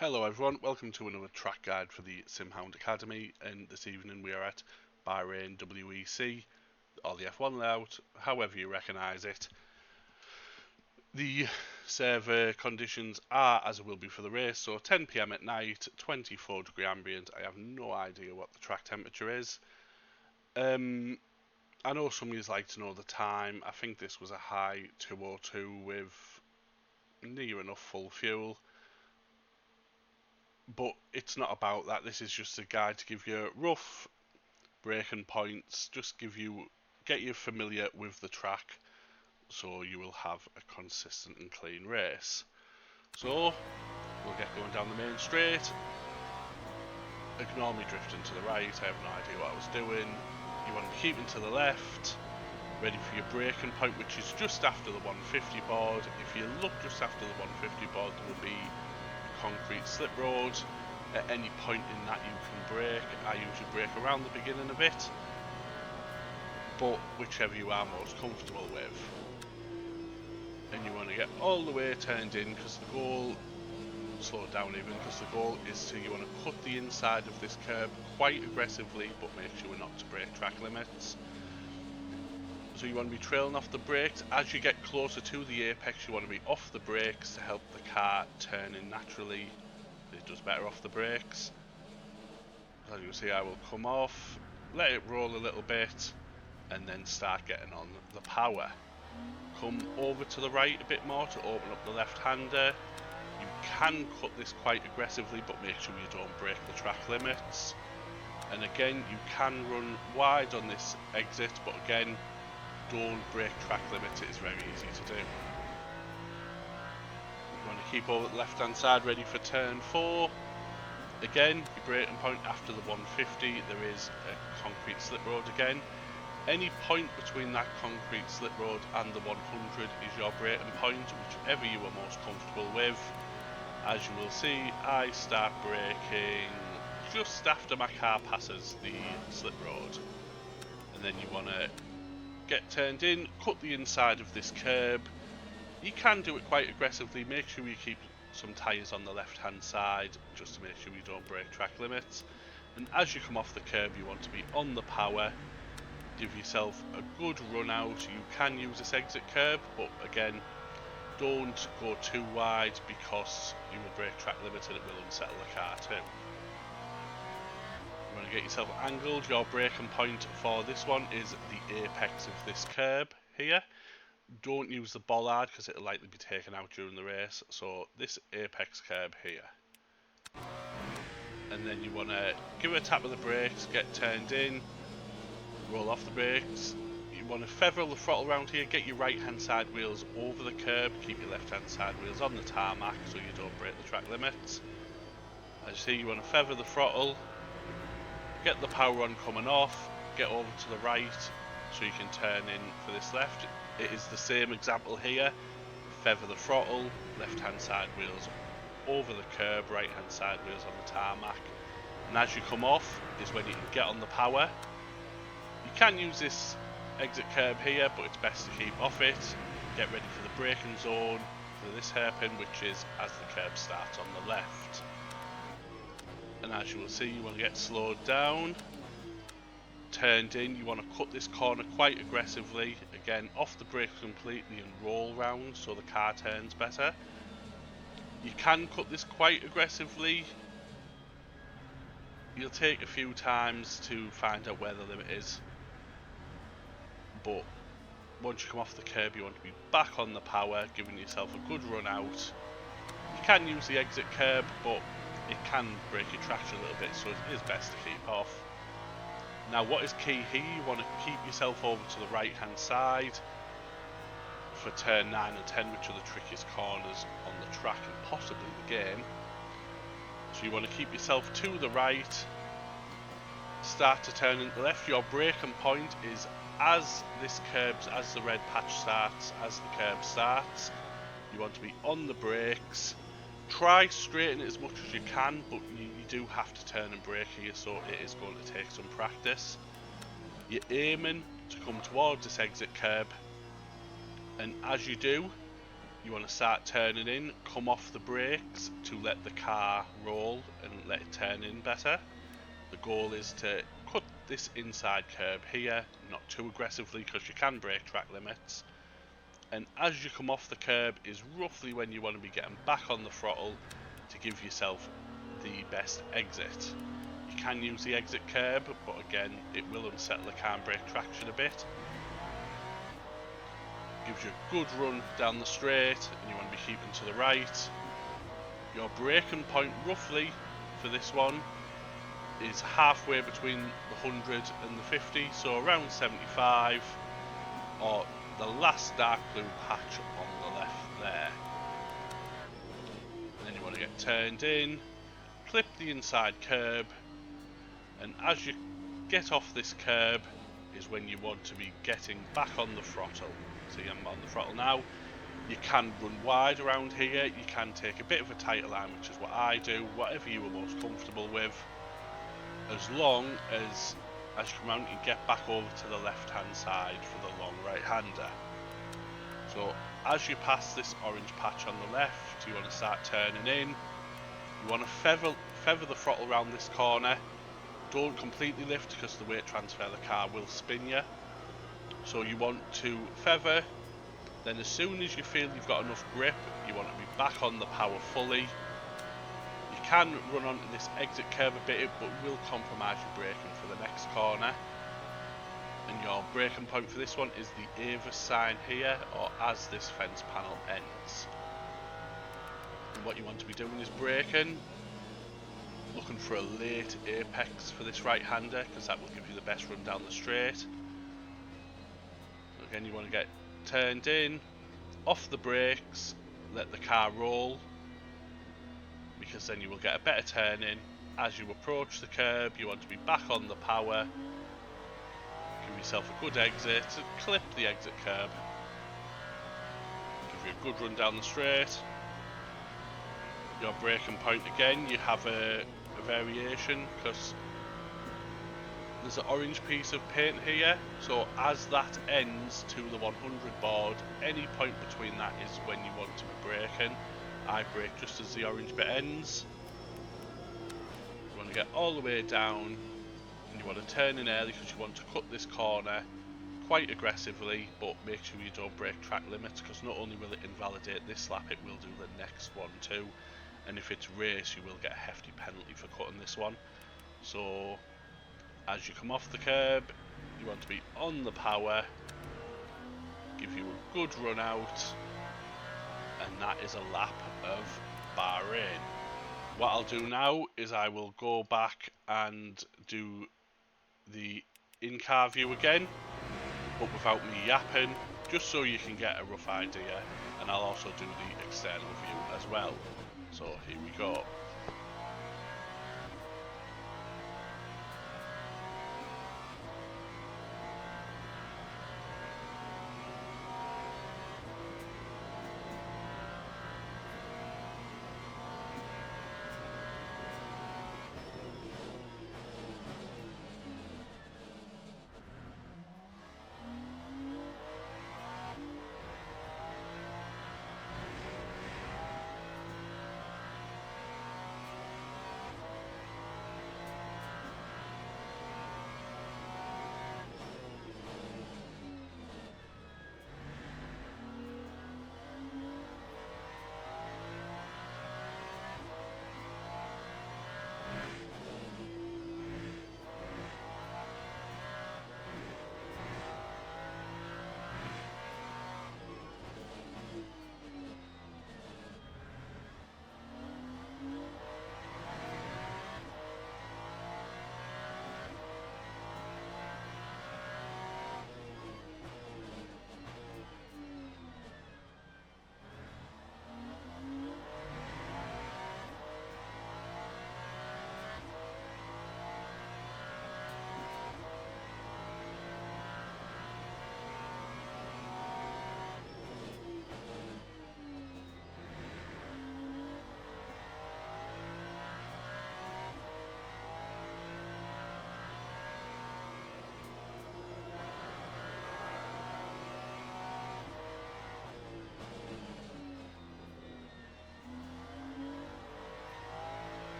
Hello everyone, welcome to another track guide for the Simhound Academy, and this evening we are at Bahrain WEC, or the F1 layout, however you recognise it. The server conditions are as it will be for the race, so 10 PM at night, 24 degree ambient. I have no idea what the track temperature is. I know some of you like to know the time. I think this was a high 202 with near enough full fuel. But it's not about that. This is just a guide to give you rough braking points, just get you familiar with the track so you will have a consistent and clean race. So we'll get going down the main straight. Ignore me drifting to the right, I have no idea what I was doing. You want to be keeping to the left, ready for your braking point, which is just after the 150 board. If you look just after the 150 board, there will be concrete slip road. At any point in that you can brake. I usually brake around the beginning of it, but whichever you are most comfortable with. And you want to get all the way turned in, because the goal, slow it down even, because the goal is you want to cut the inside of this curb quite aggressively, but make sure not to break track limits. So you want to be trailing off the brakes. As you get closer to the apex, you want to be off the brakes to help the car turn in naturally. It does better off the brakes. As you can see, I will come off, let it roll a little bit, and then start getting on the power. Come over to the right a bit more to open up the left-hander. You can cut this quite aggressively, but make sure you don't break the track limits. And again, you can run wide on this exit, but again, don't break track limits. It is very easy to do. You want to keep over the left-hand side ready for turn 4. Again, your braking point after the 150, there is a concrete slip road again. Any point between that concrete slip road and the 100 is your braking point, whichever you are most comfortable with. As you will see, I start braking just after my car passes the slip road. And then you want to get turned in, cut the inside of this curb. You can do it quite aggressively. Make sure you keep some tyres on the left hand side just to make sure you don't break track limits. And as you come off the curb, you want to be on the power. Give yourself a good run out. You can use this exit curb, but again, don't go too wide because you will break track limits and it will unsettle the car too. You want to get yourself angled. Your braking point for this one is the apex of this curb here. Don't use the bollard because it'll likely be taken out during the race. So this apex curb here. And then you want to give it a tap of the brakes, get turned in, roll off the brakes. You want to feather the throttle around here, get your right hand side wheels over the curb, keep your left hand side wheels on the tarmac so you don't break the track limits. As you see, you want to feather the throttle, get the power on coming off, get over to the right so you can turn in for this left. It is the same example here. Feather the throttle, left hand side wheels over the curb, right hand side wheels on the tarmac. And as you come off is when you can get on the power. You can use this exit curb here, but it's best to keep off it. Get ready for the braking zone for this hairpin, which is as the curb starts on the left. And as you will see, you want to get slowed down, turned in. You want to cut this corner quite aggressively, again off the brakes completely and roll round so the car turns better. You can cut this quite aggressively. You'll take a few times to find out where the limit is, but once you come off the curb you want to be back on the power, giving yourself a good run out. You can use the exit curb, but it can break your traction a little bit, so it is best to keep off. Now what is key here, you want to keep yourself over to the right hand side for turn 9 and 10, which are the trickiest corners on the track and possibly the game. So you want to keep yourself to the right, start to turn into the left. Your braking point is as the red patch starts, as the curb starts. You want to be on the brakes. Try straighten it as much as you can, but you do have to turn and brake here, so it is going to take some practice. You're aiming to come towards this exit curb, and as you do, you want to start turning in, come off the brakes to let the car roll and let it turn in better. The goal is to cut this inside curb here, not too aggressively because you can break track limits. And as you come off the curb is roughly when you want to be getting back on the throttle to give yourself the best exit. You can use the exit curb, but again, it will unsettle the car and break traction a bit. Gives you a good run down the straight, and you want to be keeping to the right. Your braking point roughly for this one is halfway between the 100 and the 50, so around 75, or the last dark blue patch on the left there. And then you want to get turned in, clip the inside curb, and as you get off this curb is when you want to be getting back on the throttle. See, I'm on the throttle now. You can run wide around here, you can take a bit of a tighter line, which is what I do, whatever you are most comfortable with, as long as you come out you get back over to the left hand side for the long right hander. So as you pass this orange patch on the left, you want to start turning in. You want to feather the throttle around this corner. Don't completely lift because the weight transfer of the car will spin you. So you want to feather, then as soon as you feel you've got enough grip, you want to be back on the power fully. You can run onto this exit curb a bit, but will compromise your braking for the next corner. And your braking point for this one is the Avis sign here, or as this fence panel ends. And what you want to be doing is braking, looking for a late apex for this right hander, because that will give you the best run down the straight. Again, you want to get turned in, off the brakes, let the car roll, because then you will get a better turn in. As you approach the curb, you want to be back on the power, give yourself a good exit, clip the exit curb, give you a good run down the straight. Your braking point again, you have a variation because there's an orange piece of paint here, so as that ends to the 100 board, any point between that is when you want to be braking. I brake just as the orange bit ends. You want to get all the way down and you want to turn in early because you want to cut this corner quite aggressively, but make sure you don't break track limits, because not only will it invalidate this lap, it will do the next one too, and if it's race you will get a hefty penalty for cutting this one. So as you come off the curb, you want to be on the power, give you a good run out, and that is a lap of Bahrain. What I'll do now is I will go back and do the in-car view again, but without me yapping, just so you can get a rough idea, and I'll also do the external view as well. So here we go.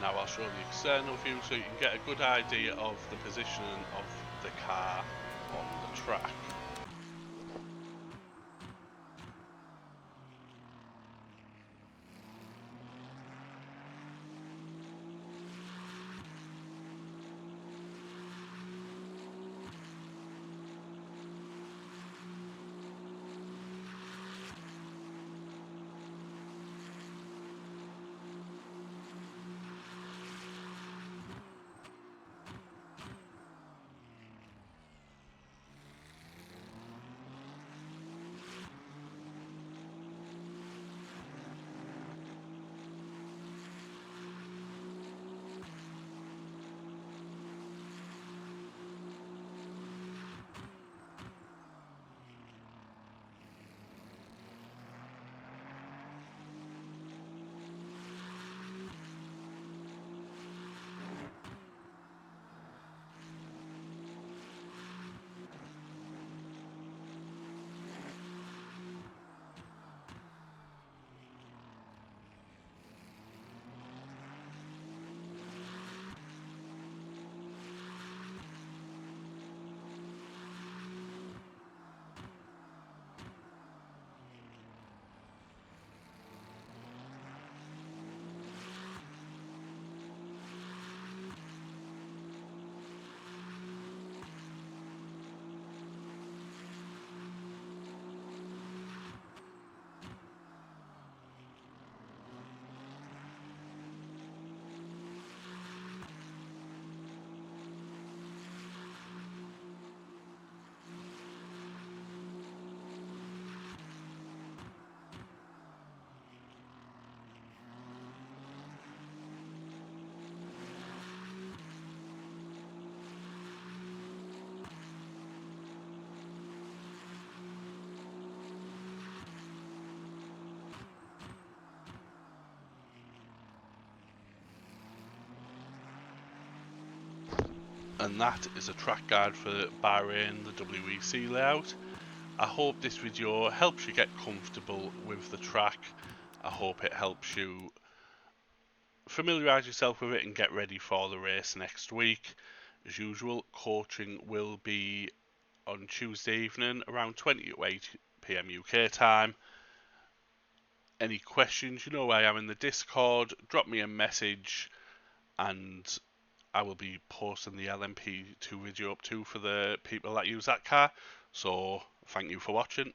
now I'll show the external view so you can get a good idea of the positioning of the car on the track. And that is a track guide for Bahrain, the WEC layout. I hope this video helps you get comfortable with the track. I hope it helps you familiarise yourself with it and get ready for the race next week. As usual, coaching will be on Tuesday evening around 20 to 8 PM UK time. Any questions, you know where I am in the Discord, drop me a message and I will be posting the LMP2 video up too for the people that use that car. So thank you for watching.